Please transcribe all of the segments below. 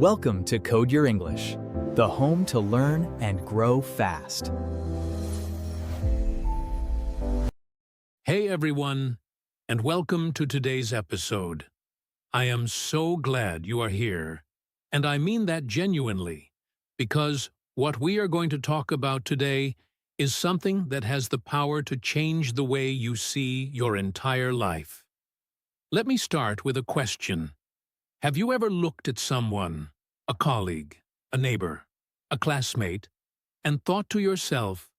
Welcome to Code Your English, the home to learn and grow fast. Hey everyone, and welcome to today's episode. I am so glad you are here, and I mean that genuinely, because what we are going to talk about today is something that has the power to change the way you see your entire life. Let me start with a question. Have you ever looked at someone, a colleague, a neighbor, a classmate, and thought to yourself,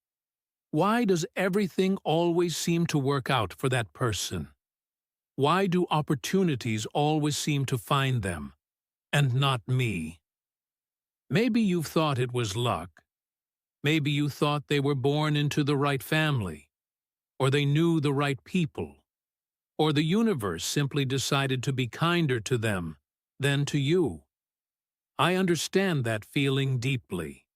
why does everything always seem to work out for that person? Why do opportunities always seem to find them, and not me? Maybe you've thought it was luck. Maybe you thought they were born into the right family, or they knew the right people, or the universe simply decided to be kinder to them than to you. I understand that feeling deeply.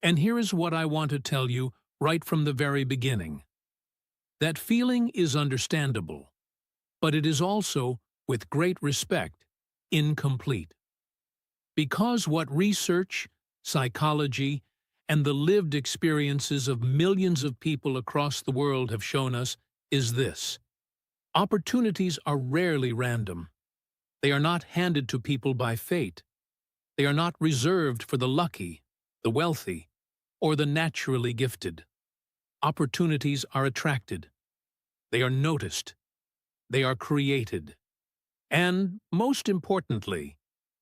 And here is what I want to tell you right from the very beginning. That feeling is understandable, but it is also, with great respect, incomplete. Because what research, psychology, and the lived experiences of millions of people across the world have shown us is this. Opportunities are rarely random. They are not handed to people by fate. They are not reserved for the lucky, the wealthy, or the naturally gifted. Opportunities are attracted. They are noticed. They are created. And, most importantly,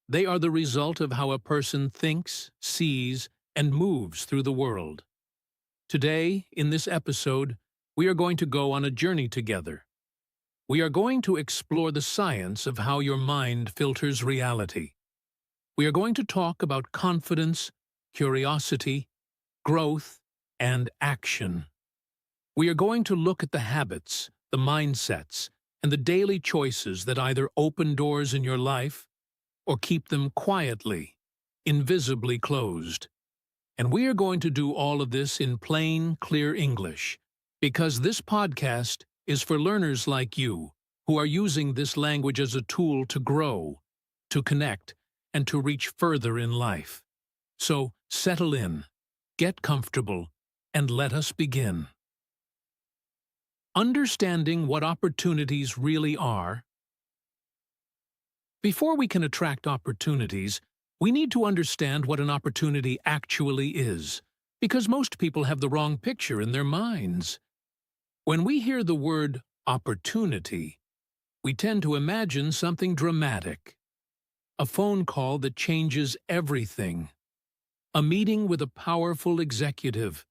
they are the result of how a person thinks, sees, and moves through the world. Today, in this episode, we are going to go on a journey together. We are going to explore the science of how your mind filters reality. We are going to talk about confidence, curiosity, growth, and action. We are going to look at the habits, the mindsets, and the daily choices that either open doors in your life or keep them quietly, invisibly closed. And we are going to do all of this in plain, clear English, because this podcast is for learners like you who are using this language as a tool to grow, to connect, and to reach further in life. So settle in, get comfortable, and let us begin. Understanding what opportunities really are. Before we can attract opportunities, we need to understand what an opportunity actually is, because most people have the wrong picture in their minds. When we hear the word opportunity, we tend to imagine something dramatic. A phone call that changes everything. A meeting with a powerful executive.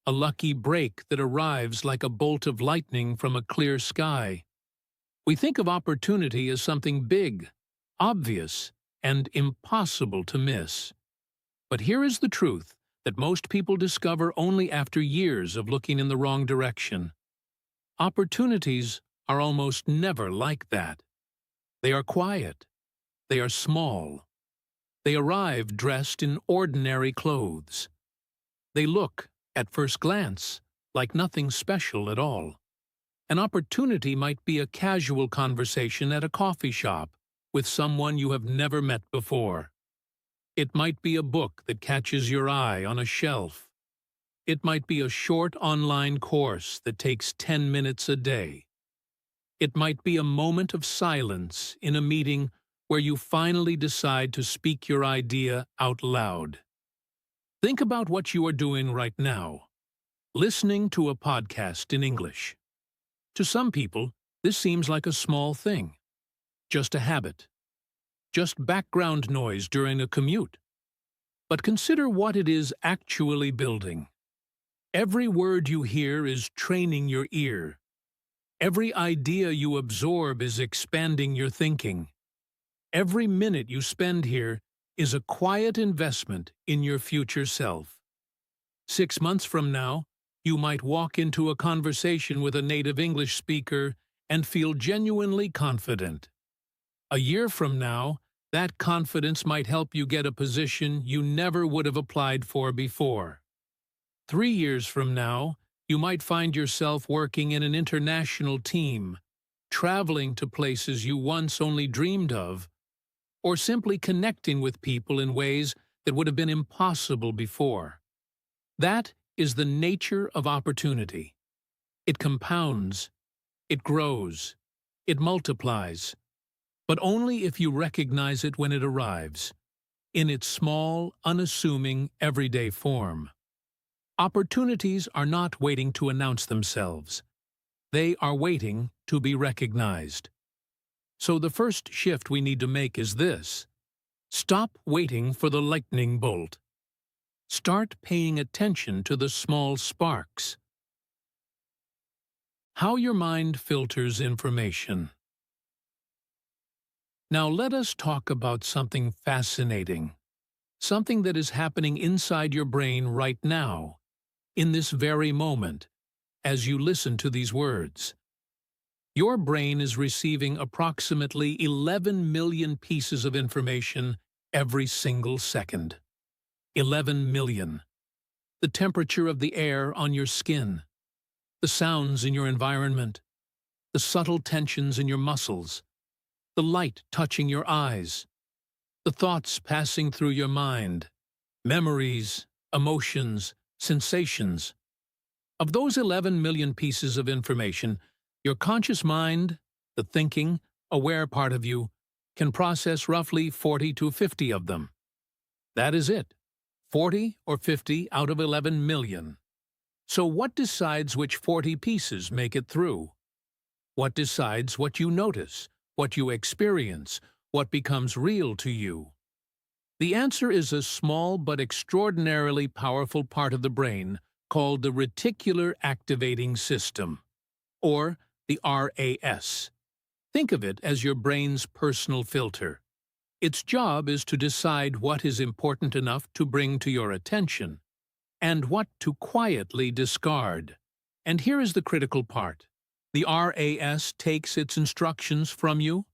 A lucky break that arrives like a bolt of lightning from a clear sky. We think of opportunity as something big, obvious, and impossible to miss. But here is the truth that most people discover only after years of looking in the wrong direction. Opportunities are almost never like that. They are quiet. They are small. They arrive dressed in ordinary clothes. They look, at first glance, like nothing special at all. An opportunity might be a casual conversation at a coffee shop with someone you have never met before. It might be a book that catches your eye on a shelf. It might be a short online course that takes 10 minutes a day. It might be a moment of silence in a meeting where you finally decide to speak your idea out loud. Think about what you are doing right now, listening to a podcast in English. To some people, this seems like a small thing, just a habit, just background noise during a commute. But consider what it is actually building. Every word you hear is training your ear. Every idea you absorb is expanding your thinking. Every minute you spend here is a quiet investment in your future self. 6 months from now, you might walk into a conversation with a native English speaker and feel genuinely confident. A year from now, that confidence might help you get a position you never would have applied for before. 3 years from now, you might find yourself working in an international team, traveling to places you once only dreamed of, or simply connecting with people in ways that would have been impossible before. That is the nature of opportunity. It compounds, it grows, it multiplies, but only if you recognize it when it arrives, in its small, unassuming, everyday form. Opportunities are not waiting to announce themselves. They are waiting to be recognized. So the first shift we need to make is this: stop waiting for the lightning bolt. Start paying attention to the small sparks. How your mind filters information. Now let us talk about something fascinating, something that is happening inside your brain right now, in this very moment, as you listen to these words. Your brain is receiving approximately 11 million pieces of information every single second. 11 million. The temperature of the air on your skin, the sounds in your environment, the subtle tensions in your muscles, the light touching your eyes, the thoughts passing through your mind, memories, emotions, sensations. Of those 11 million pieces of information, your conscious mind, the thinking, aware part of you, can process roughly 40 to 50 of them. That is it, 40 or 50 out of 11 million. So what decides which 40 pieces make it through? What decides what you notice, what you experience, what becomes real to you? The answer is a small but extraordinarily powerful part of the brain called the reticular activating system, or the RAS. Think of it as your brain's personal filter. Its job is to decide what is important enough to bring to your attention, and what to quietly discard. And here is the critical part. The RAS takes its instructions from you.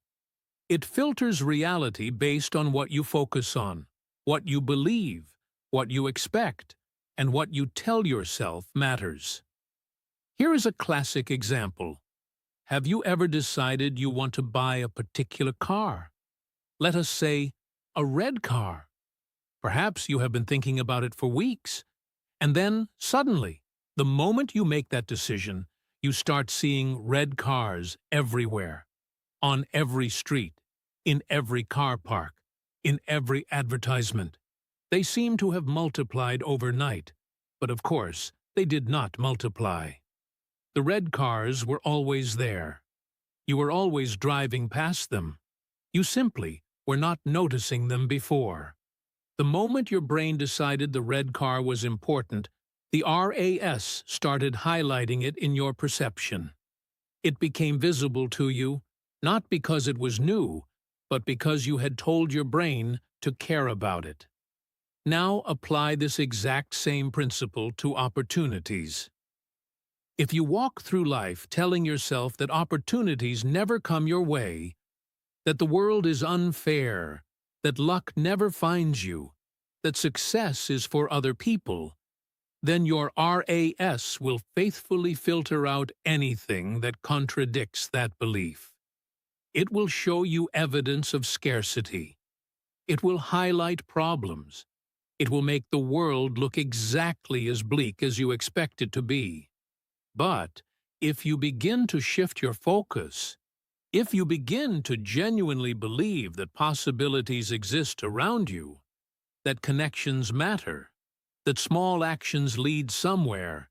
It filters reality based on what you focus on, what you believe, what you expect, and what you tell yourself matters. Here is a classic example. Have you ever decided you want to buy a particular car? Let us say, a red car. Perhaps you have been thinking about it for weeks, and then, suddenly, the moment you make that decision, you start seeing red cars everywhere, on every street, in every car park, in every advertisement. They seem to have multiplied overnight, but of course, they did not multiply. The red cars were always there. You were always driving past them. You simply were not noticing them before. The moment your brain decided the red car was important, the RAS started highlighting it in your perception. It became visible to you, not because it was new, but because you had told your brain to care about it. Now apply this exact same principle to opportunities. If you walk through life telling yourself that opportunities never come your way, that the world is unfair, that luck never finds you, that success is for other people, then your RAS will faithfully filter out anything that contradicts that belief. It will show you evidence of scarcity. It will highlight problems. It will make the world look exactly as bleak as you expect it to be. But if you begin to shift your focus, if you begin to genuinely believe that possibilities exist around you, that connections matter, that small actions lead somewhere,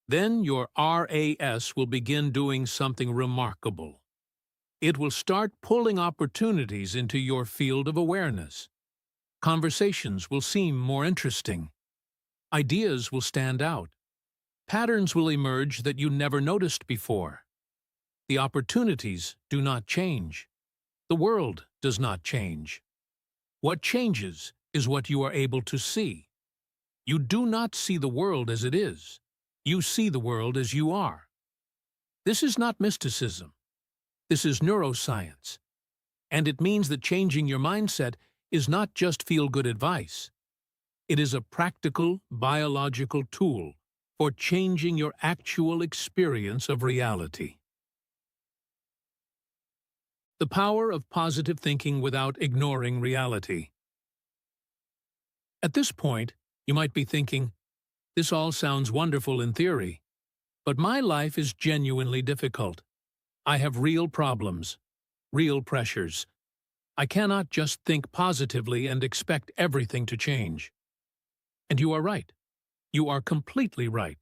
then your RAS will begin doing something remarkable. It will start pulling opportunities into your field of awareness. Conversations will seem more interesting. Ideas will stand out. Patterns will emerge that you never noticed before. The opportunities do not change. The world does not change. What changes is what you are able to see. You do not see the world as it is. You see the world as you are. This is not mysticism. This is neuroscience. And it means that changing your mindset is not just feel-good advice. It is a practical, biological tool for changing your actual experience of reality. The power of positive thinking without ignoring reality. At this point, you might be thinking, this all sounds wonderful in theory, but my life is genuinely difficult. I have real problems, real pressures. I cannot just think positively and expect everything to change. And you are right. You are completely right.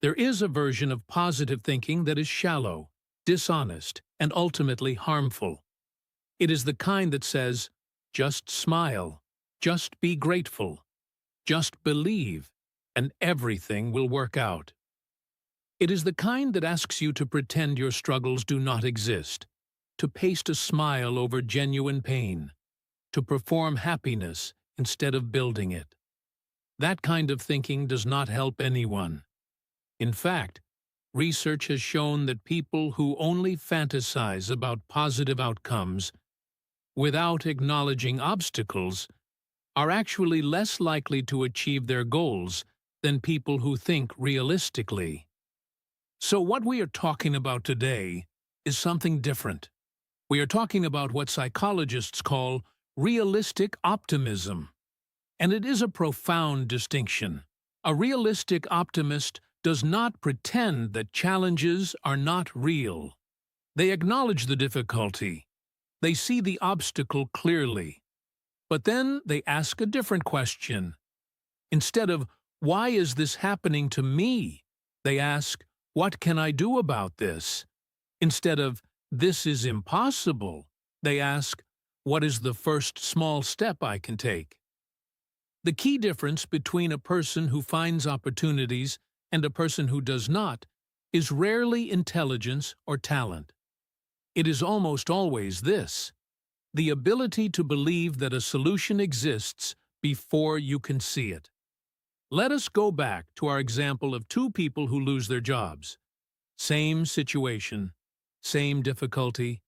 There is a version of positive thinking that is shallow, dishonest, and ultimately harmful. It is the kind that says, just smile, just be grateful, just believe, and everything will work out. It is the kind that asks you to pretend your struggles do not exist, to paste a smile over genuine pain, to perform happiness instead of building it. That kind of thinking does not help anyone. In fact, research has shown that people who only fantasize about positive outcomes without acknowledging obstacles are actually less likely to achieve their goals than people who think realistically. So what we are talking about today is something different. We are talking about what psychologists call realistic optimism. And it is a profound distinction. A realistic optimist does not pretend that challenges are not real. They acknowledge the difficulty. They see the obstacle clearly. But then they ask a different question. Instead of, why is this happening to me? They ask, what can I do about this? Instead of, this is impossible, they ask, what is the first small step I can take? The key difference between a person who finds opportunities and a person who does not is rarely intelligence or talent. It is almost always this: the ability to believe that a solution exists before you can see it. Let us go back to our example of two people who lose their jobs. Same situation, same difficulty,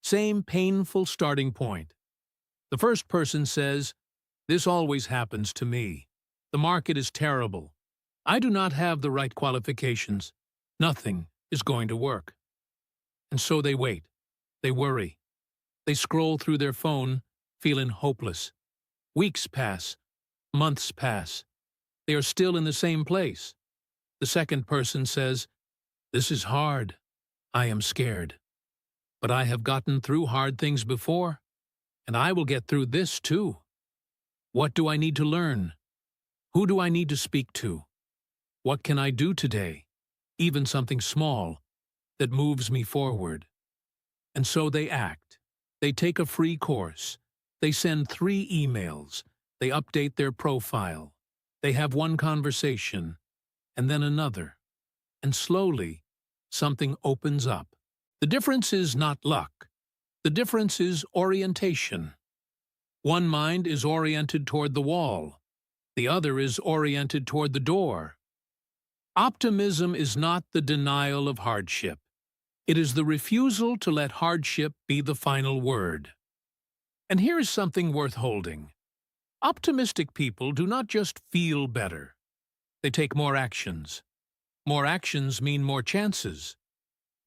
same painful starting point. The first person says, "This always happens to me. The market is terrible. I do not have the right qualifications. Nothing is going to work." And so they wait. They worry. They scroll through their phone, feeling hopeless. Weeks pass. Months pass. They are still in the same place. The second person says, "This is hard. I am scared. But I have gotten through hard things before, and I will get through this too. What do I need to learn? Who do I need to speak to? What can I do today, even something small, that moves me forward?" And so they act. They take a free course. They send 3 emails. They update their profile. They have one conversation, and then another. And slowly, something opens up. The difference is not luck. The difference is orientation. One mind is oriented toward the wall. The other is oriented toward the door. Optimism is not the denial of hardship. It is the refusal to let hardship be the final word. And here is something worth holding. Optimistic people do not just feel better. They take more actions. More actions mean more chances.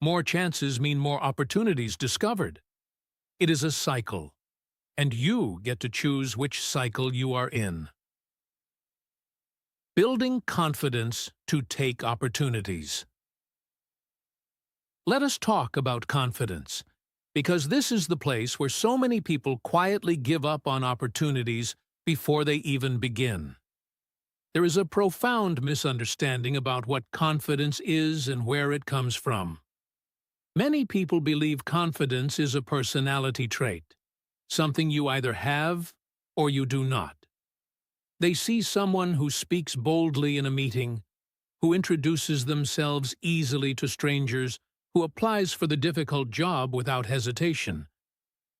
More chances mean more opportunities discovered. It is a cycle, and you get to choose which cycle you are in. Building confidence to take opportunities. Let us talk about confidence, because this is the place where so many people quietly give up on opportunities before they even begin. There is a profound misunderstanding about what confidence is and where it comes from. Many people believe confidence is a personality trait, something you either have or you do not. They see someone who speaks boldly in a meeting, who introduces themselves easily to strangers, who applies for the difficult job without hesitation.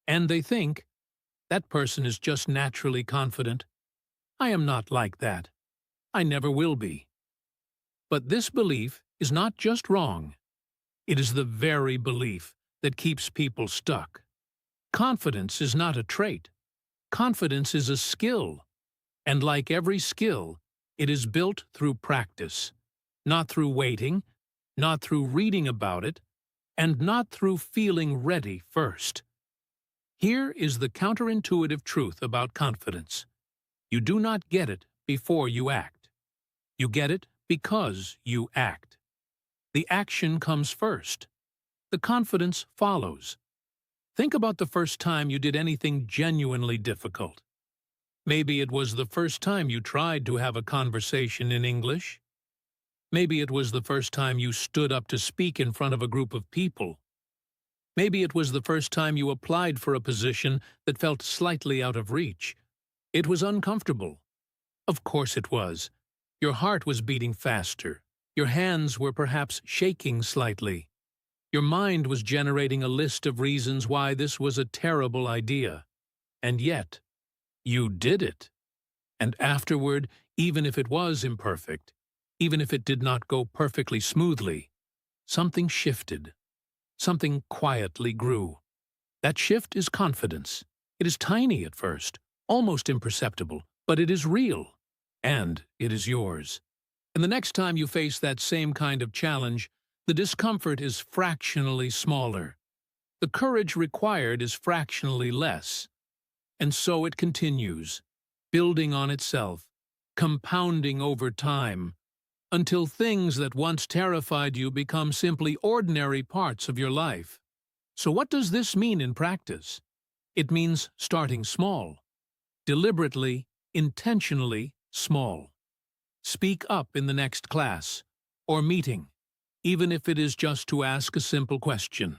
And they think, that person is just naturally confident. I am not like that. I never will be. But this belief is not just wrong. It is the very belief that keeps people stuck. Confidence is not a trait. Confidence is a skill. And like every skill, it is built through practice, not through waiting, not through reading about it, and not through feeling ready first. Here is the counterintuitive truth about confidence. You do not get it before you act. You get it because you act. The action comes first. The confidence follows. Think about the first time you did anything genuinely difficult. Maybe it was the first time you tried to have a conversation in English. Maybe it was the first time you stood up to speak in front of a group of people. Maybe it was the first time you applied for a position that felt slightly out of reach. It was uncomfortable. Of course it was. Your heart was beating faster. Your hands were perhaps shaking slightly. Your mind was generating a list of reasons why this was a terrible idea. And yet, you did it. And afterward, even if it was imperfect, even if it did not go perfectly smoothly, something shifted. Something quietly grew. That shift is confidence. It is tiny at first, almost imperceptible, but it is real. And it is yours. And the next time you face that same kind of challenge, the discomfort is fractionally smaller. The courage required is fractionally less. And so it continues, building on itself, compounding over time, until things that once terrified you become simply ordinary parts of your life. So what does this mean in practice? It means starting small. Deliberately, intentionally small. Speak up in the next class or meeting, even if it is just to ask a simple question.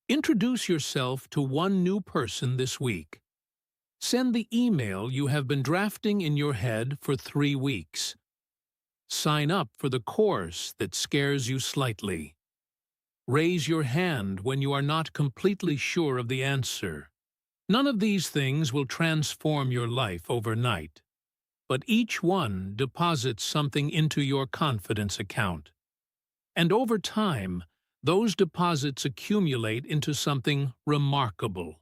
Introduce yourself to one new person this week. Send the email you have been drafting in your head for 3 weeks. Sign up for the course that scares you slightly. Raise your hand when you are not completely sure of the answer. None of these things will transform your life overnight, but each one deposits something into your confidence account. And over time, those deposits accumulate into something remarkable.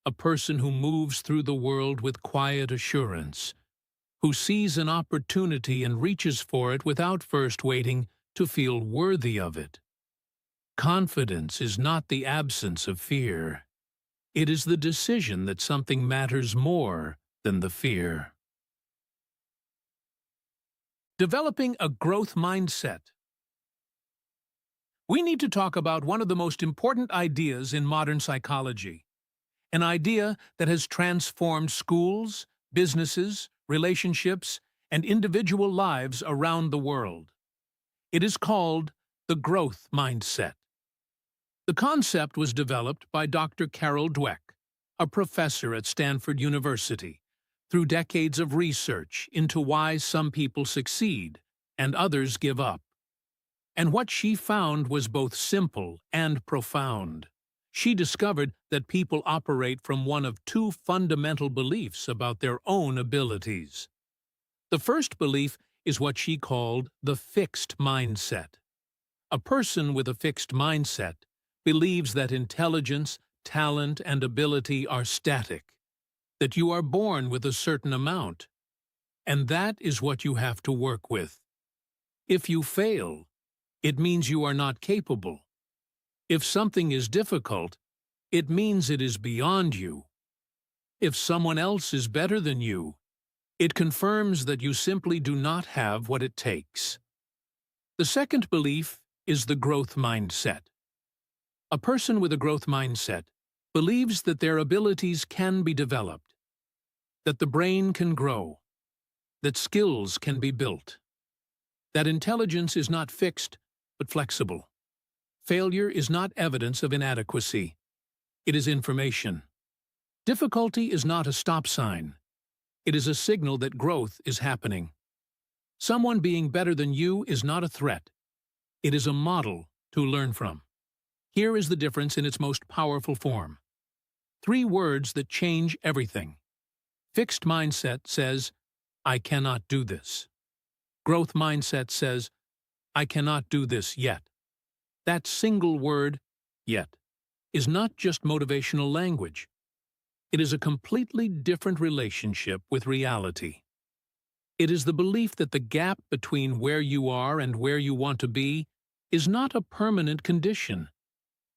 A person who moves through the world with quiet assurance, who sees an opportunity and reaches for it without first waiting to feel worthy of it. Confidence is not the absence of fear. It is the decision that something matters more than the fear. Developing a growth mindset. We need to talk about one of the most important ideas in modern psychology, an idea that has transformed schools, businesses, relationships, and individual lives around the world. It is called the growth mindset. The concept was developed by Dr. Carol Dweck, a professor at Stanford University, through decades of research into why some people succeed and others give up. And what she found was both simple and profound. She discovered that people operate from one of two fundamental beliefs about their own abilities. The first belief is what she called the fixed mindset. A person with a fixed mindset believes that intelligence, talent, and ability are static, that you are born with a certain amount, and that is what you have to work with. If you fail, it means you are not capable. If something is difficult, it means it is beyond you. If someone else is better than you, it confirms that you simply do not have what it takes. The second belief is the growth mindset. A person with a growth mindset believes that their abilities can be developed, that the brain can grow, that skills can be built, that intelligence is not fixed but flexible. Failure is not evidence of inadequacy. It is information. Difficulty is not a stop sign. It is a signal that growth is happening. Someone being better than you is not a threat. It is a model to learn from. Here is the difference in its most powerful form. 3 words that change everything. Fixed mindset says, I cannot do this. Growth mindset says, I cannot do this yet. That single word, yet, is not just motivational language. It is a completely different relationship with reality. It is the belief that the gap between where you are and where you want to be is not a permanent condition.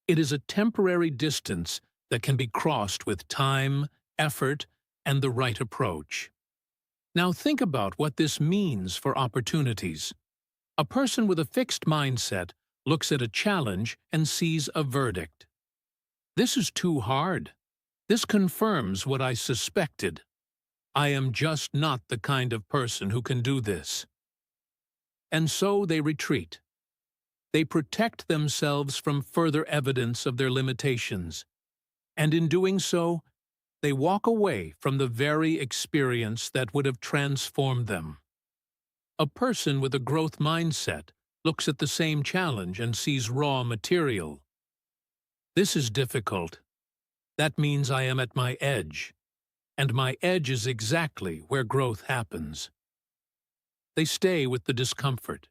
It is a temporary distance that can be crossed with time, effort, and the right approach. Now think about what this means for opportunities. A person with a fixed mindset looks at a challenge and sees a verdict. This is too hard. This confirms what I suspected. I am just not the kind of person who can do this. And so they retreat. They protect themselves from further evidence of their limitations. And in doing so, they walk away from the very experience that would have transformed them. A person with a growth mindset looks at the same challenge and sees raw material. This is difficult. That means I am at my edge, and my edge is exactly where growth happens. They stay with the discomfort.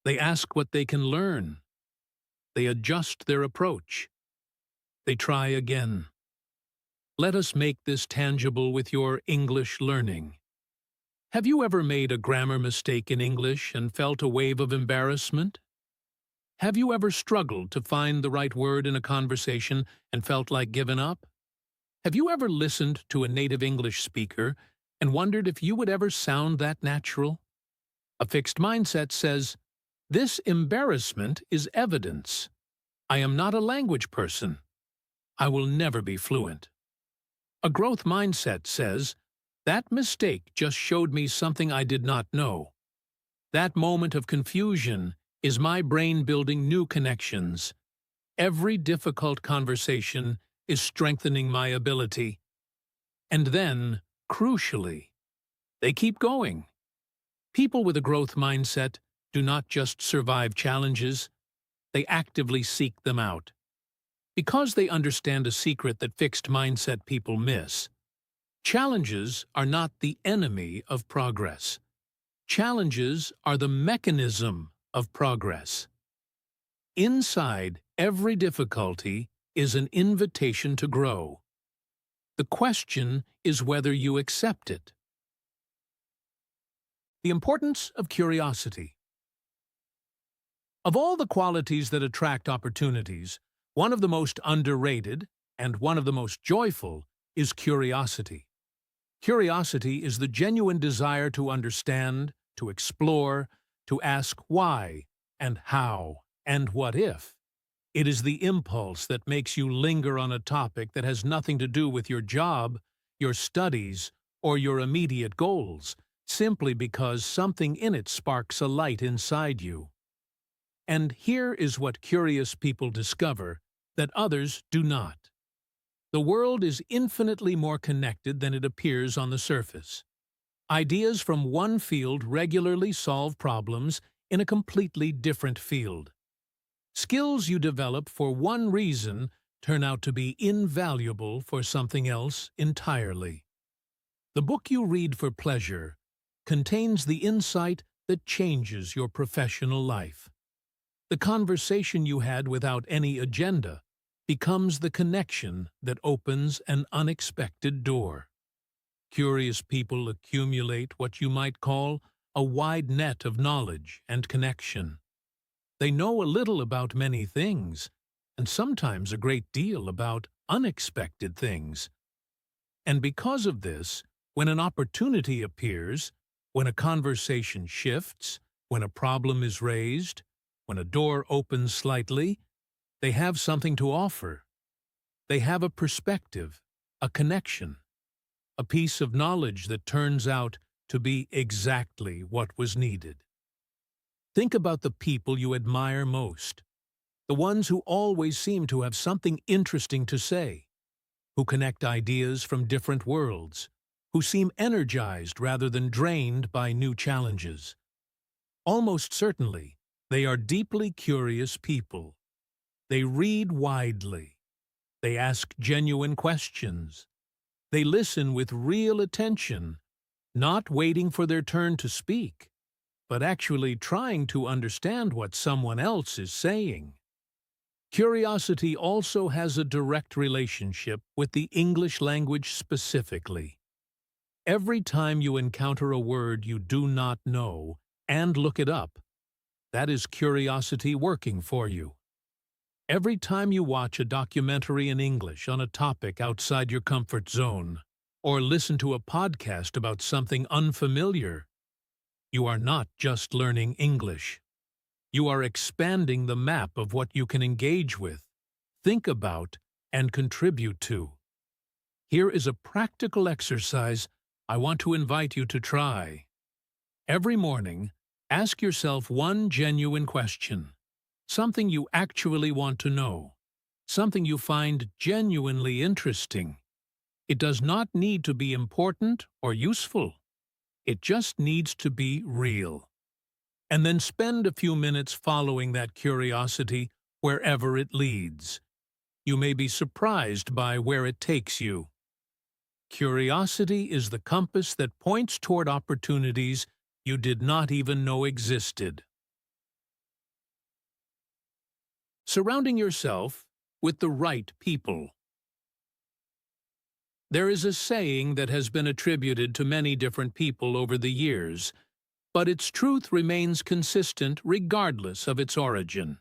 They ask what they can learn. They adjust their approach. They try again. Let us make this tangible with your English learning. Have you ever made a grammar mistake in English and felt a wave of embarrassment? Have you ever struggled to find the right word in a conversation and felt like giving up? Have you ever listened to a native English speaker and wondered if you would ever sound that natural? A fixed mindset says, "This embarrassment is evidence. I am not a language person. I will never be fluent." A growth mindset says, "That mistake just showed me something I did not know. That moment of confusion is my brain building new connections. Every difficult conversation is strengthening my ability." And then, crucially, they keep going. People with a growth mindset do not just survive challenges, they actively seek them out. Because they understand a secret that fixed mindset people miss. Challenges are not the enemy of progress. Challenges are the mechanism of progress. Inside every difficulty is an invitation to grow. The question is whether you accept it. The importance of curiosity. Of all the qualities that attract opportunities, one of the most underrated and one of the most joyful is curiosity. Curiosity is the genuine desire to understand, to explore, to ask why and how and what if. It is the impulse that makes you linger on a topic that has nothing to do with your job, your studies, or your immediate goals, simply because something in it sparks a light inside you. And here is what curious people discover that others do not. The world is infinitely more connected than it appears on the surface. Ideas from one field regularly solve problems in a completely different field. Skills you develop for one reason turn out to be invaluable for something else entirely. The book you read for pleasure contains the insight that changes your professional life. The conversation you had without any agenda becomes the connection that opens an unexpected door. Curious people accumulate what you might call a wide net of knowledge and connection. They know a little about many things, and sometimes a great deal about unexpected things. And because of this, when an opportunity appears, when a conversation shifts, when a problem is raised, when a door opens slightly, they have something to offer. They have a perspective, a connection, a piece of knowledge that turns out to be exactly what was needed. Think about the people you admire most, the ones who always seem to have something interesting to say, who connect ideas from different worlds, who seem energized rather than drained by new challenges. Almost certainly, they are deeply curious people. They read widely. They ask genuine questions. They listen with real attention, not waiting for their turn to speak, but actually trying to understand what someone else is saying. Curiosity also has a direct relationship with the English language specifically. Every time you encounter a word you do not know and look it up, that is curiosity working for you. Every time you watch a documentary in English on a topic outside your comfort zone, or listen to a podcast about something unfamiliar, you are not just learning English. You are expanding the map of what you can engage with, think about, and contribute to. Here is a practical exercise I want to invite you to try. Every morning, ask yourself one genuine question. Something you actually want to know. Something you find genuinely interesting. It does not need to be important or useful. It just needs to be real. And then spend a few minutes following that curiosity wherever it leads. You may be surprised by where it takes you. Curiosity is the compass that points toward opportunities you did not even know existed. Surrounding yourself with the right people. There is a saying that has been attributed to many different people over the years, but its truth remains consistent regardless of its origin.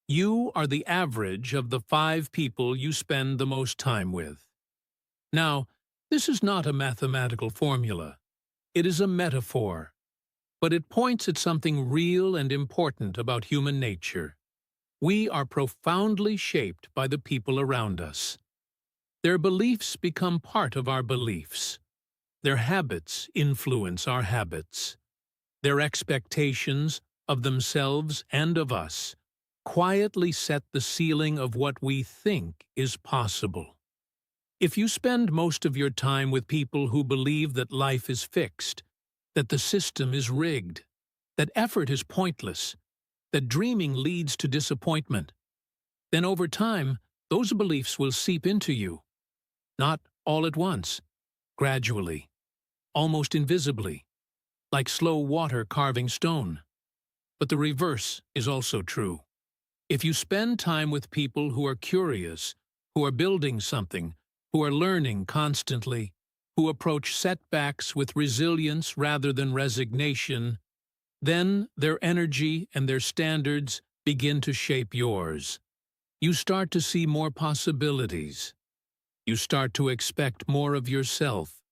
You are the average of the 5 people you spend the most time with. Now, this is not a mathematical formula. It is a metaphor, but it points at something real and important about human nature. We are profoundly shaped by the people around us. Their beliefs become part of our beliefs. Their habits influence our habits. Their expectations of themselves and of us quietly set the ceiling of what we think is possible. If you spend most of your time with people who believe that life is fixed, that the system is rigged, that effort is pointless, that dreaming leads to disappointment, then over time, those beliefs will seep into you. Not all at once, gradually, almost invisibly, like slow water carving stone. But the reverse is also true. If you spend time with people who are curious, who are building something, who are learning constantly, who approach setbacks with resilience rather than resignation, then their energy and their standards begin to shape yours. You start to see more possibilities. You start to expect more of yourself.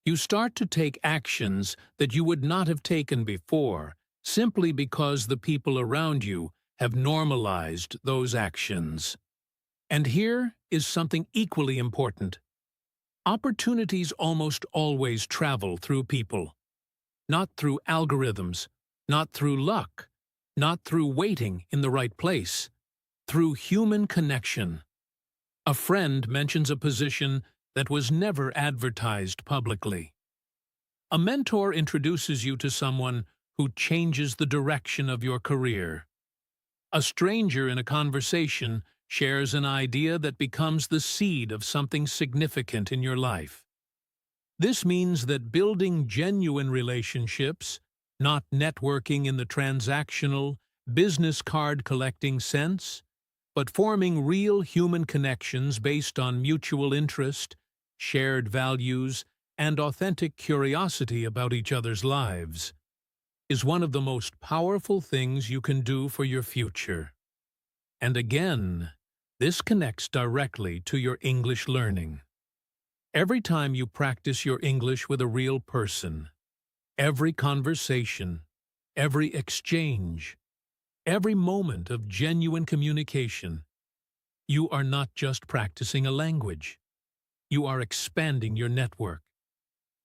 You start to take actions that you would not have taken before, simply because the people around you have normalized those actions. And here is something equally important. Opportunities almost always travel through people. Not through algorithms, not through luck, not through waiting in the right place, through human connection. A friend mentions a position that was never advertised publicly. A mentor introduces you to someone who changes the direction of your career. A stranger in a conversation shares an idea that becomes the seed of something significant in your life. This means that building genuine relationships, not networking in the transactional, business card collecting sense, but forming real human connections based on mutual interest, shared values, and authentic curiosity about each other's lives, is one of the most powerful things you can do for your future. And again, this connects directly to your English learning. Every time you practice your English with a real person, every conversation, every exchange, every moment of genuine communication, you are not just practicing a language. You are expanding your network.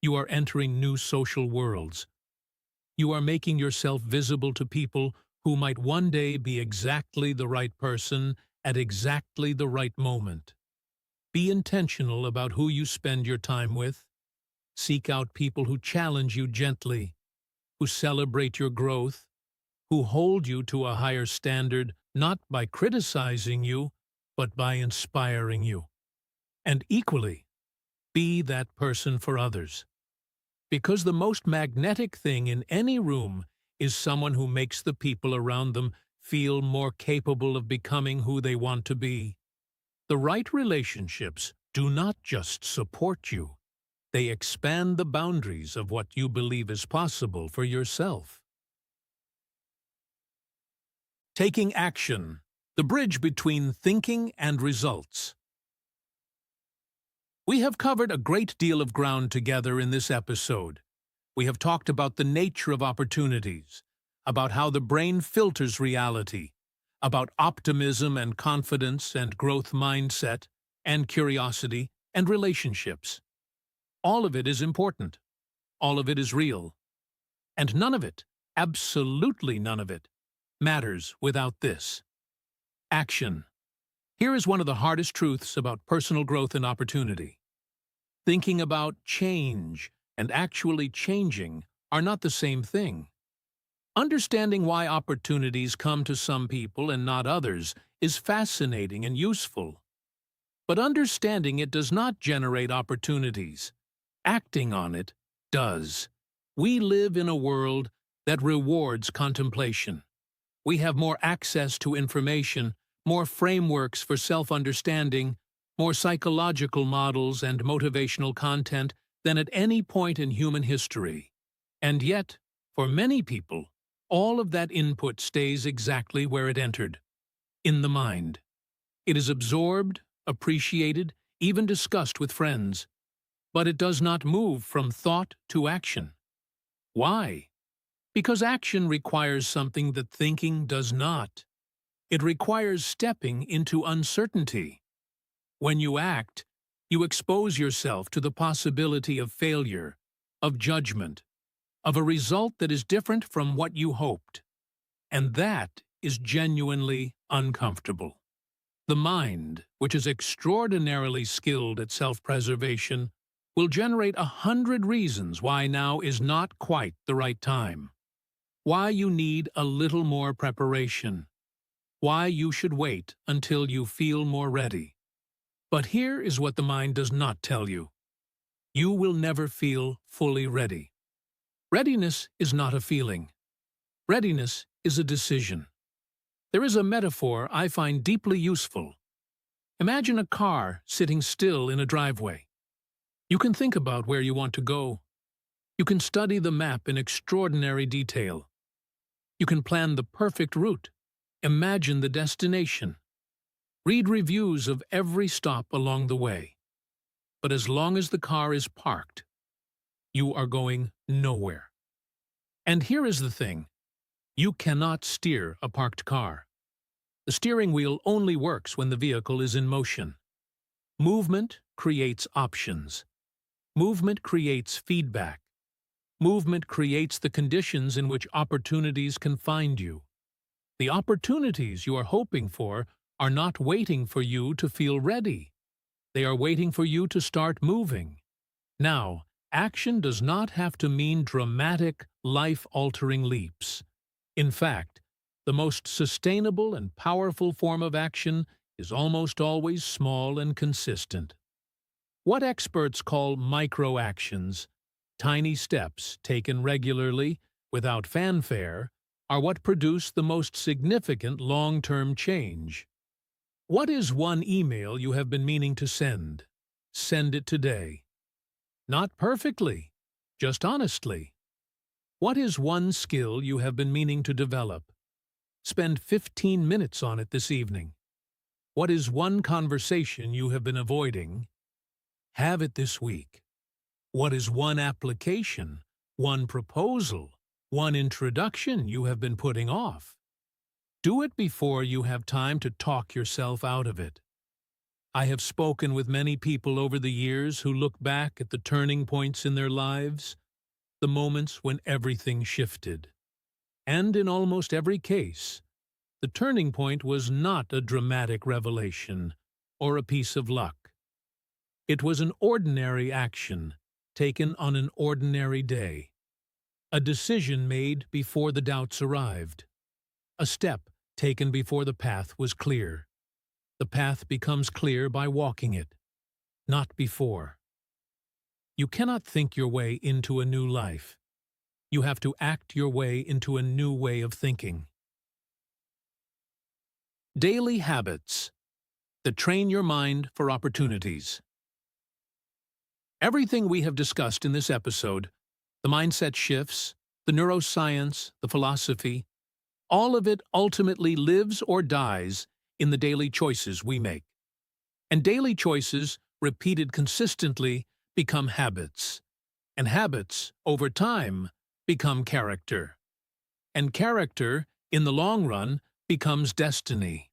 You are entering new social worlds. You are making yourself visible to people who might one day be exactly the right person at exactly the right moment. Be intentional about who you spend your time with. Seek out people who challenge you gently, who celebrate your growth, who hold you to a higher standard, not by criticizing you, but by inspiring you. And equally, be that person for others. Because the most magnetic thing in any room is someone who makes the people around them feel more capable of becoming who they want to be. The right relationships do not just support you. They expand the boundaries of what you believe is possible for yourself. Taking action, the bridge between thinking and results. We have covered a great deal of ground together in this episode. We have talked about the nature of opportunities, about how the brain filters reality, about optimism and confidence and growth mindset, and curiosity and relationships. All of it is important. All of it is real. And none of it, absolutely none of it, matters without this. Action. Here is one of the hardest truths about personal growth and opportunity. Thinking about change and actually changing are not the same thing. Understanding why opportunities come to some people and not others is fascinating and useful. But understanding it does not generate opportunities. Acting on it does. We live in a world that rewards contemplation. We have more access to information, more frameworks for self-understanding, more psychological models and motivational content than at any point in human history. And yet, for many people, all of that input stays exactly where it entered, in the mind. It is absorbed, appreciated, even discussed with friends, but it does not move from thought to action. Why? Because action requires something that thinking does not. It requires stepping into uncertainty. When you act, you expose yourself to the possibility of failure, of judgment, of a result that is different from what you hoped. And that is genuinely uncomfortable. The mind, which is extraordinarily skilled at self-preservation, will generate 100 reasons why now is not quite the right time. Why you need a little more preparation. Why you should wait until you feel more ready. But here is what the mind does not tell you. You will never feel fully ready. Readiness is not a feeling. Readiness is a decision. There is a metaphor I find deeply useful. Imagine a car sitting still in a driveway. You can think about where you want to go. You can study the map in extraordinary detail. You can plan the perfect route. Imagine the destination. Read reviews of every stop along the way. But as long as the car is parked, you are going nowhere. And here is the thing. You cannot steer a parked car. The steering wheel only works when the vehicle is in motion. Movement creates options. Movement creates feedback. Movement creates the conditions in which opportunities can find you. The opportunities you are hoping for are not waiting for you to feel ready. They are waiting for you to start moving. Now, action does not have to mean dramatic, life-altering leaps. In fact, the most sustainable and powerful form of action is almost always small and consistent. What experts call micro-actions, tiny steps taken regularly, without fanfare, are what produce the most significant long-term change. What is one email you have been meaning to send? Send it today. Not perfectly, just honestly. What is one skill you have been meaning to develop? Spend 15 minutes on it this evening. What is one conversation you have been avoiding? Have it this week. What is one application, one proposal, one introduction you have been putting off? Do it before you have time to talk yourself out of it. I have spoken with many people over the years who look back at the turning points in their lives, the moments when everything shifted. And in almost every case, the turning point was not a dramatic revelation or a piece of luck. It was an ordinary action taken on an ordinary day. A decision made before the doubts arrived. A step taken before the path was clear. The path becomes clear by walking it, not before. You cannot think your way into a new life. You have to act your way into a new way of thinking. Daily habits that train your mind for opportunities. Everything we have discussed in this episode, the mindset shifts, the neuroscience, the philosophy, all of it ultimately lives or dies in the daily choices we make. And daily choices, repeated consistently, become habits. And habits, over time, become character. And character, in the long run, becomes destiny.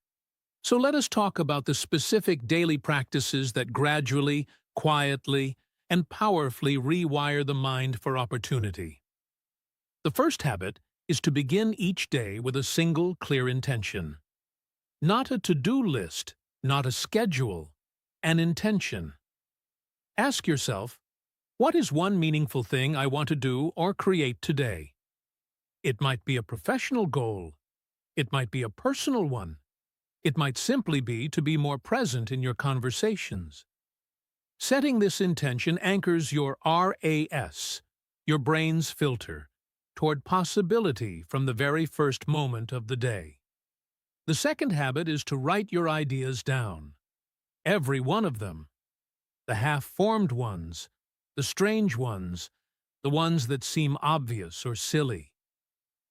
So let us talk about the specific daily practices that gradually, quietly, and powerfully rewire the mind for opportunity. The first habit is to begin each day with a single clear intention. Not a to-do list, not a schedule, an intention. Ask yourself, what is one meaningful thing I want to do or create today? It might be a professional goal. It might be a personal one. It might simply be to be more present in your conversations. Setting this intention anchors your RAS, your brain's filter, toward possibility from the very first moment of the day. The second habit is to write your ideas down. Every one of them. The half-formed ones, the strange ones, the ones that seem obvious or silly.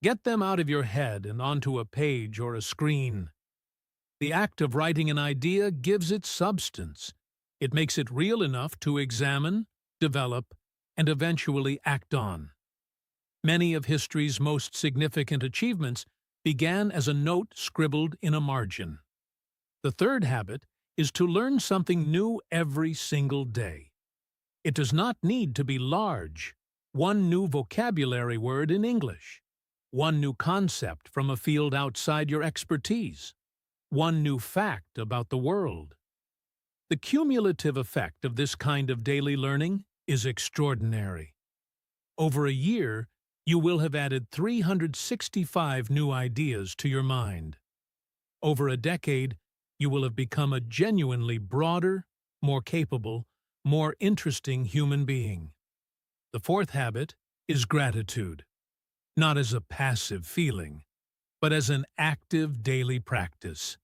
Get them out of your head and onto a page or a screen. The act of writing an idea gives it substance. It makes it real enough to examine, develop, and eventually act on. Many of history's most significant achievements began as a note scribbled in a margin. The third habit is to learn something new every single day. It does not need to be large. One new vocabulary word in English. One new concept from a field outside your expertise. One new fact about the world. The cumulative effect of this kind of daily learning is extraordinary. Over a year, you will have added 365 new ideas to your mind. Over a decade, you will have become a genuinely broader, more capable, more interesting human being. The fourth habit is gratitude, not as a passive feeling, but as an active daily practice.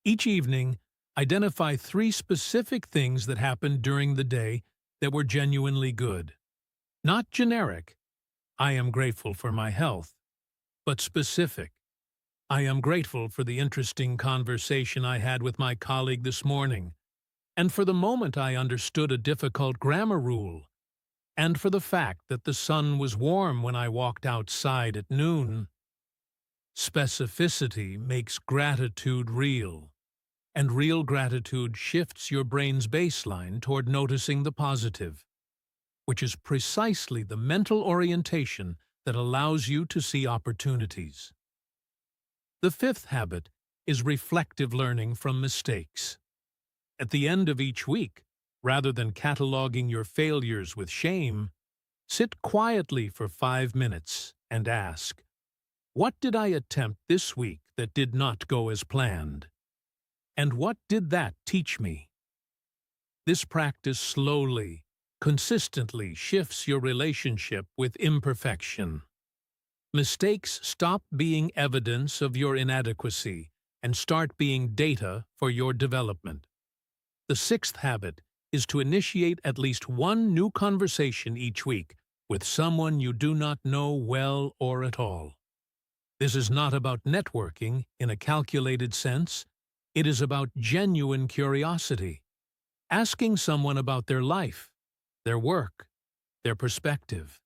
Each evening, identify 3 specific things that happened during the day that were genuinely good. Not generic, I am grateful for my health, but specific. I am grateful for the interesting conversation I had with my colleague this morning, and for the moment I understood a difficult grammar rule, and for the fact that the sun was warm when I walked outside at noon. Specificity makes gratitude real, and real gratitude shifts your brain's baseline toward noticing the positive, which is precisely the mental orientation that allows you to see opportunities. The fifth habit is reflective learning from mistakes. At the end of each week, rather than cataloging your failures with shame, sit quietly for 5 minutes and ask, what did I attempt this week that did not go as planned? And what did that teach me? This practice slowly, consistently shifts your relationship with imperfection. Mistakes stop being evidence of your inadequacy and start being data for your development. The sixth habit is to initiate at least one new conversation each week with someone you do not know well or at all. This is not about networking in a calculated sense. It is about genuine curiosity, asking someone about their life, their work, their perspective.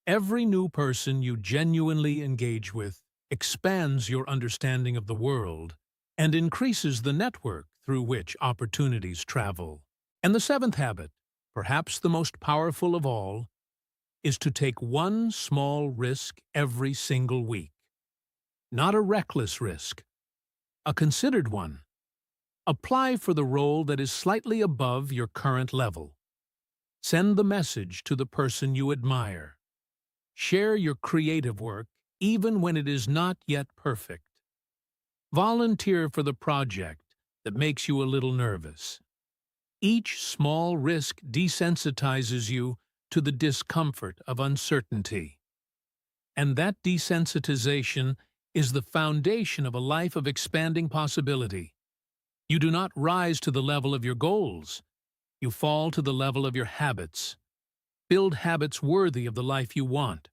Every new person you genuinely engage with expands your understanding of the world and increases the network through which opportunities travel. And the seventh habit, perhaps the most powerful of all, is to take one small risk every single week. Not a reckless risk, a considered one. Apply for the role that is slightly above your current level. Send the message to the person you admire. Share your creative work even when it is not yet perfect. Volunteer for the project that makes you a little nervous. Each small risk desensitizes you to the discomfort of uncertainty. And that desensitization is the foundation of a life of expanding possibility. You do not rise to the level of your goals. You fall to the level of your habits. Build habits worthy of the life you want.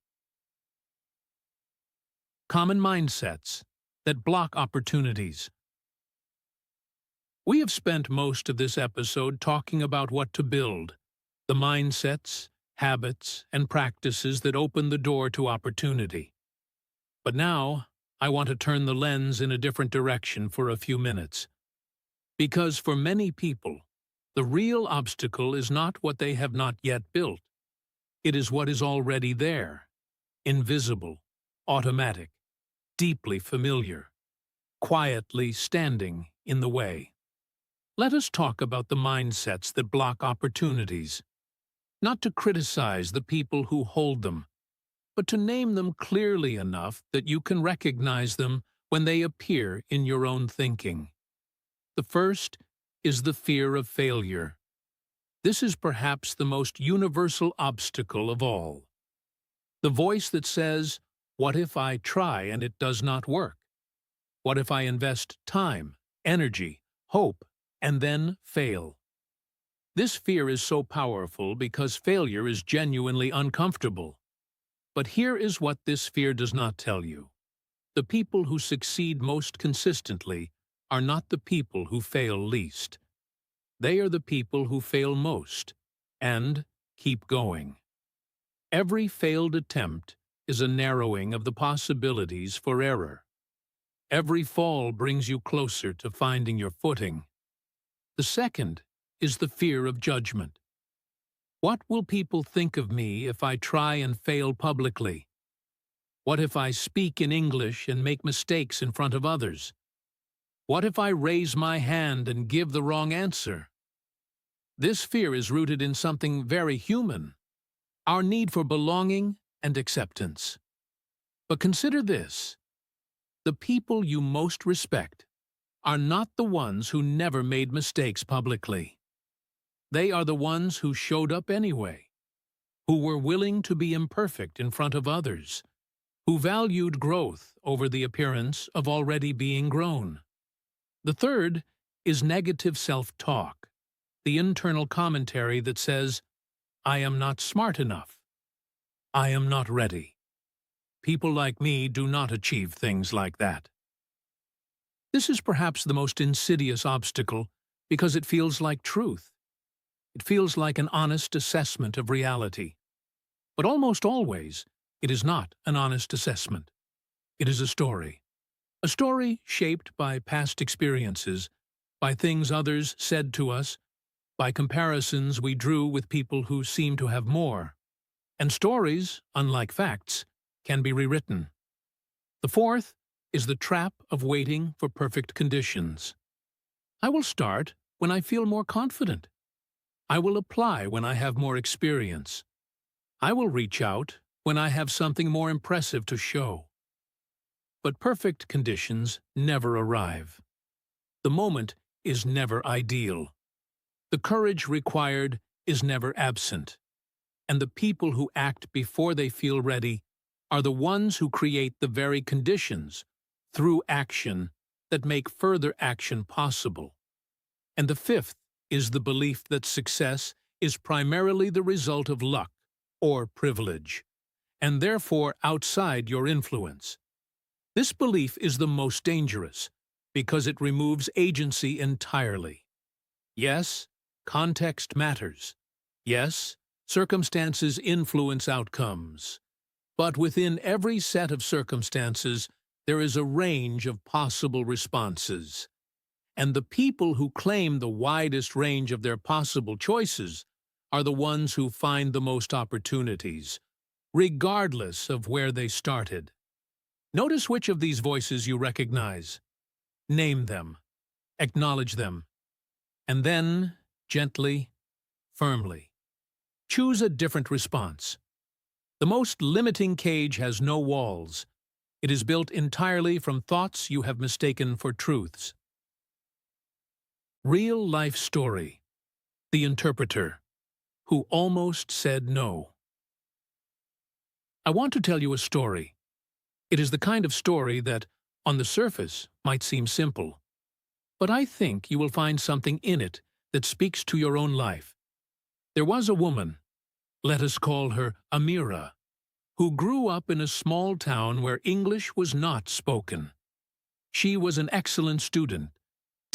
Common mindsets that block opportunities. We have spent most of this episode talking about what to build, the mindsets, habits, and practices that open the door to opportunity. But now, I want to turn the lens in a different direction for a few minutes. Because for many people, the real obstacle is not what they have not yet built. It is what is already there, invisible, automatic, deeply familiar, quietly standing in the way. Let us talk about the mindsets that block opportunities, not to criticize the people who hold them, but to name them clearly enough that you can recognize them when they appear in your own thinking. The first is the fear of failure. This is perhaps the most universal obstacle of all. The voice that says, "What if I try and it does not work? What if I invest time, energy, hope, and then fail?" This fear is so powerful because failure is genuinely uncomfortable. But here is what this fear does not tell you. The people who succeed most consistently are not the people who fail least. They are the people who fail most and keep going. Every failed attempt is a narrowing of the possibilities for error. Every fall brings you closer to finding your footing. The second is the fear of judgment. What will people think of me if I try and fail publicly? What if I speak in English and make mistakes in front of others? What if I raise my hand and give the wrong answer? This fear is rooted in something very human, our need for belonging and acceptance. But consider this: the people you most respect are not the ones who never made mistakes publicly. They are the ones who showed up anyway, who were willing to be imperfect in front of others, who valued growth over the appearance of already being grown. The third is negative self-talk, the internal commentary that says, "I am not smart enough. I am not ready. People like me do not achieve things like that." This is perhaps the most insidious obstacle because it feels like truth. It feels like an honest assessment of reality. But almost always, it is not an honest assessment. It is a story shaped by past experiences, by things others said to us, by comparisons we drew with people who seem to have more. And stories, unlike facts, can be rewritten. The fourth is the trap of waiting for perfect conditions. I will start when I feel more confident. I will apply when I have more experience. I will reach out when I have something more impressive to show. But perfect conditions never arrive. The moment is never ideal. The courage required is never absent. And the people who act before they feel ready are the ones who create the very conditions, through action, that make further action possible. And the fifth is the belief that success is primarily the result of luck or privilege, and therefore outside your influence. This belief is the most dangerous because it removes agency entirely. Yes, context matters. Yes, circumstances influence outcomes. But within every set of circumstances, there is a range of possible responses. And the people who claim the widest range of their possible choices are the ones who find the most opportunities, regardless of where they started. Notice which of these voices you recognize. Name them, acknowledge them, and then, gently, firmly, choose a different response. The most limiting cage has no walls. It is built entirely from thoughts you have mistaken for truths. Real-life story. The interpreter, who almost said no. I want to tell you a story. It is the kind of story that, on the surface, might seem simple. But I think you will find something in it that speaks to your own life. There was a woman, let us call her Amira, who grew up in a small town where English was not spoken. She was an excellent student,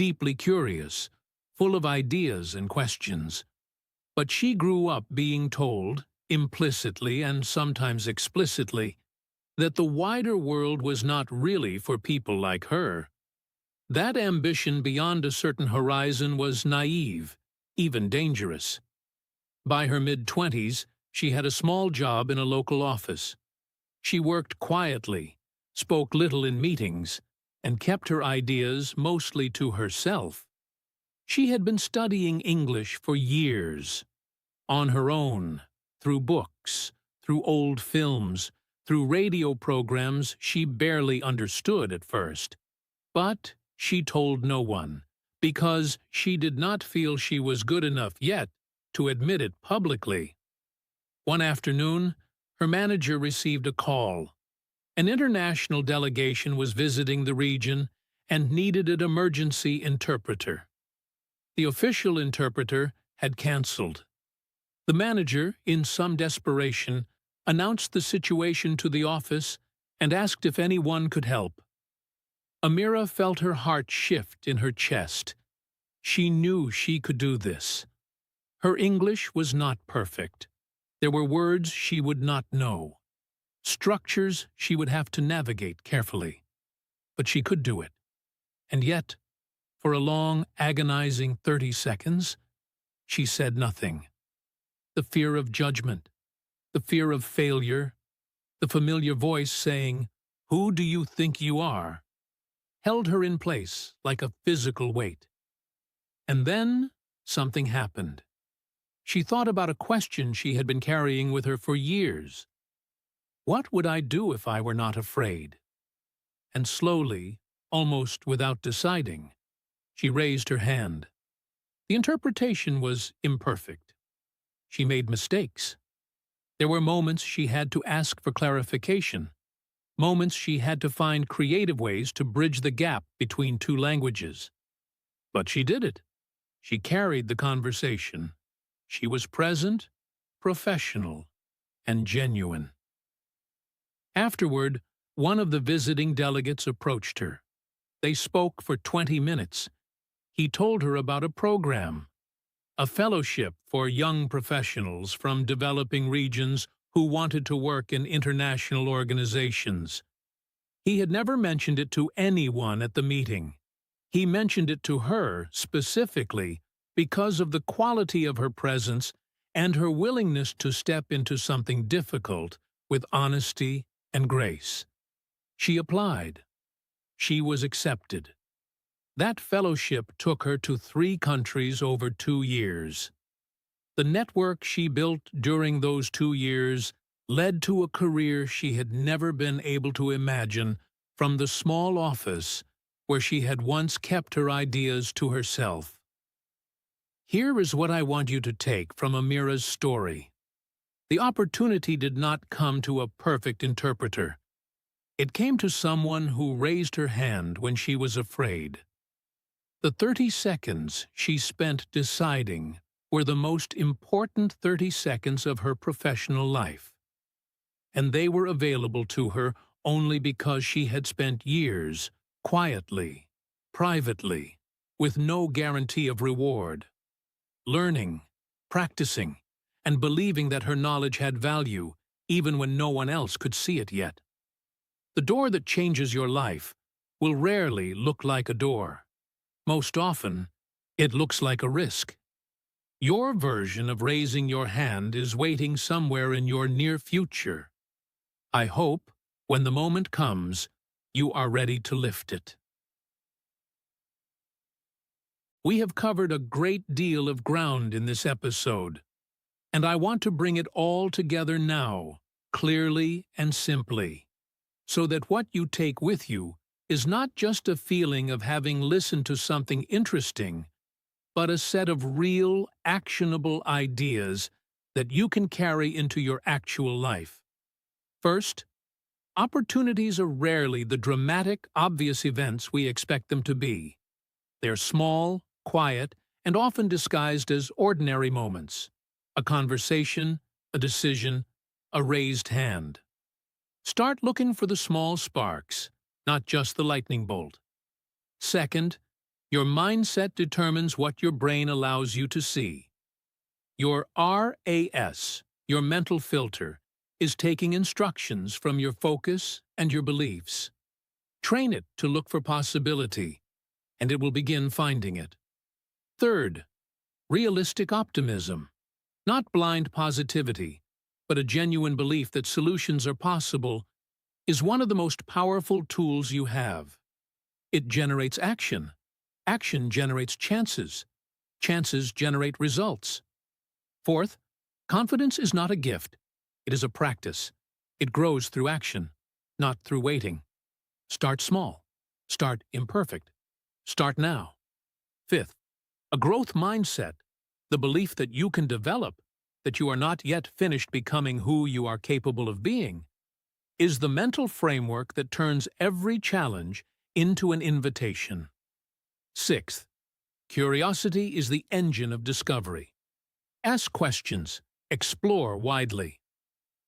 deeply curious, full of ideas and questions. But she grew up being told, implicitly and sometimes explicitly, that the wider world was not really for people like her. That ambition beyond a certain horizon was naive, even dangerous. By her mid-20s, she had a small job in a local office. She worked quietly, spoke little in meetings, and kept her ideas mostly to herself. She had been studying English for years, on her own, through books, through old films, through radio programs she barely understood at first. But she told no one, because she did not feel she was good enough yet to admit it publicly. One afternoon, her manager received a call. An international delegation was visiting the region and needed an emergency interpreter. The official interpreter had cancelled. The manager, in some desperation, announced the situation to the office and asked if anyone could help. Amira felt her heart shift in her chest. She knew she could do this. Her English was not perfect. There were words she would not know, structures she would have to navigate carefully. But she could do it. And yet, for a long, agonizing 30 seconds, she said nothing. The fear of judgment, the fear of failure, the familiar voice saying, "Who do you think you are?" held her in place like a physical weight. And then something happened. She thought about a question she had been carrying with her for years. What would I do if I were not afraid? And slowly, almost without deciding, she raised her hand. The interpretation was imperfect. She made mistakes. There were moments she had to ask for clarification, moments she had to find creative ways to bridge the gap between two languages. But she did it. She carried the conversation. She was present, professional, and genuine. Afterward, one of the visiting delegates approached her. They spoke for 20 minutes. He told her about a program, a fellowship for young professionals from developing regions who wanted to work in international organizations. He had never mentioned it to anyone at the meeting. He mentioned it to her specifically because of the quality of her presence and her willingness to step into something difficult with honesty and grace. She applied. She was accepted. That fellowship took her to 3 countries over 2 years. The network she built during those 2 years led to a career she had never been able to imagine from the small office where she had once kept her ideas to herself. Here is what I want you to take from Amira's story. The opportunity did not come to a perfect interpreter. It came to someone who raised her hand when she was afraid. The 30 seconds she spent deciding were the most important 30 seconds of her professional life. And they were available to her only because she had spent years quietly, privately, with no guarantee of reward, learning, practicing, and believing that her knowledge had value even when no one else could see it yet. The door that changes your life will rarely look like a door. Most often, it looks like a risk. Your version of raising your hand is waiting somewhere in your near future. I hope, when the moment comes, you are ready to lift it. We have covered a great deal of ground in this episode, and I want to bring it all together now, clearly and simply, so that what you take with you is not just a feeling of having listened to something interesting, but a set of real, actionable ideas that you can carry into your actual life. First, opportunities are rarely the dramatic, obvious events we expect them to be. They're small, quiet, and often disguised as ordinary moments. A conversation, a decision, a raised hand. Start looking for the small sparks, not just the lightning bolt. Second, Your mindset determines what your brain allows you to see. Your RAS, your mental filter, is taking instructions from your focus and your beliefs. Train it to look for possibility, and it will begin finding it. Third, realistic optimism. Not blind positivity, but a genuine belief that solutions are possible, is one of the most powerful tools you have. It generates action. Action generates chances. Chances generate results. Fourth, confidence is not a gift. It is a practice. It grows through action, not through waiting. Start small. Start imperfect. Start now. Fifth, a growth mindset, the belief that you can develop, that you are not yet finished becoming who you are capable of being, is the mental framework that turns every challenge into an invitation. Sixth, curiosity is the engine of discovery. Ask questions. Explore widely.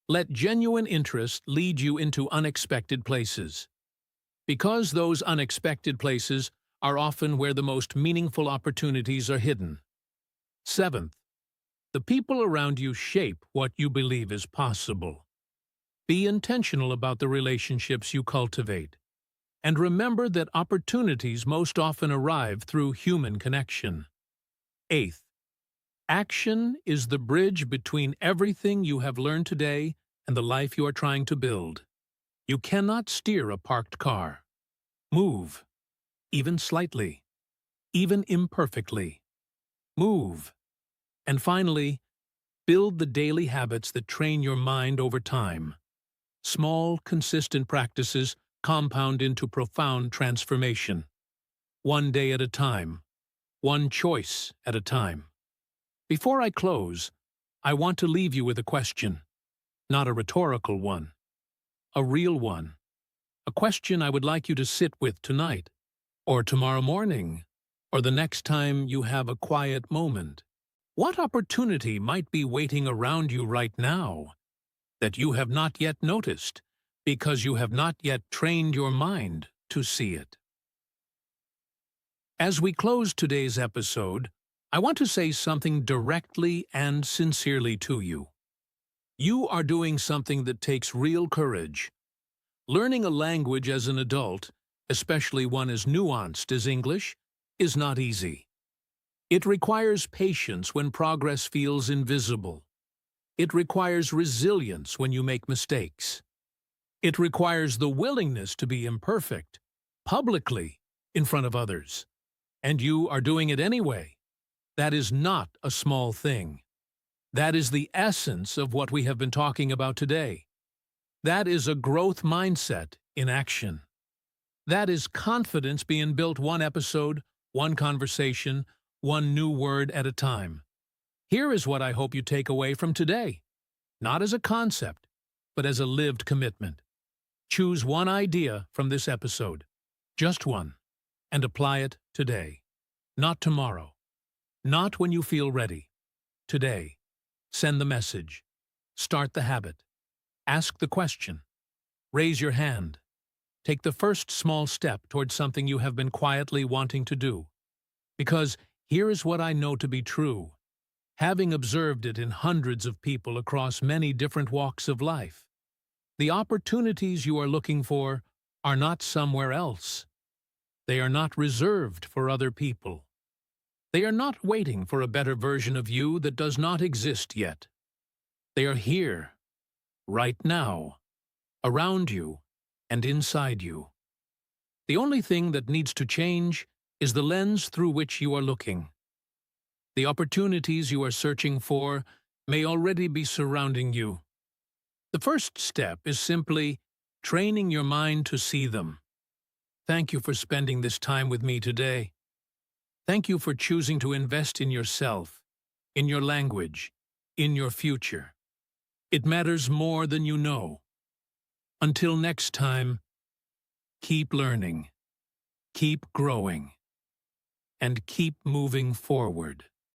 Let genuine interest lead you into unexpected places. Because those unexpected places are often where the most meaningful opportunities are hidden. Seventh, the people around you shape what you believe is possible. Be intentional about the relationships you cultivate. And remember that opportunities most often arrive through human connection. Eighth, action is the bridge between everything you have learned today and the life you are trying to build. You cannot steer a parked car. Move, even slightly, even imperfectly. Move. And finally, build the daily habits that train your mind over time. Small, consistent practices compound into profound transformation. One day at a time. One choice at a time. Before I close, I want to leave you with a question. Not a rhetorical one. A real one. A question I would like you to sit with tonight, or tomorrow morning, or the next time you have a quiet moment. What opportunity might be waiting around you right now that you have not yet noticed because you have not yet trained your mind to see it? As we close today's episode, I want to say something directly and sincerely to you. You are doing something that takes real courage. Learning a language as an adult, especially one as nuanced as English, is not easy. It requires patience when progress feels invisible. It requires resilience when you make mistakes. It requires the willingness to be imperfect, publicly, in front of others. And you are doing it anyway. That is not a small thing. That is the essence of what we have been talking about today. That is a growth mindset in action. That is confidence being built one episode, one conversation, one new word at a time. Here is what I hope you take away from today. Not as a concept, but as a lived commitment. Choose one idea from this episode, just one, and apply it today. Not tomorrow. Not when you feel ready. Today. Send the message. Start the habit. Ask the question. Raise your hand. Take the first small step towards something you have been quietly wanting to do. Because here is what I know to be true, having observed it in hundreds of people across many different walks of life. The opportunities you are looking for are not somewhere else. They are not reserved for other people. They are not waiting for a better version of you that does not exist yet. They are here, right now, around you and inside you. The only thing that needs to change is the lens through which you are looking. The opportunities you are searching for may already be surrounding you. The first step is simply training your mind to see them. Thank you for spending this time with me today. Thank you for choosing to invest in yourself, in your language, in your future. It matters more than you know. Until next time, keep learning, keep growing, and keep moving forward.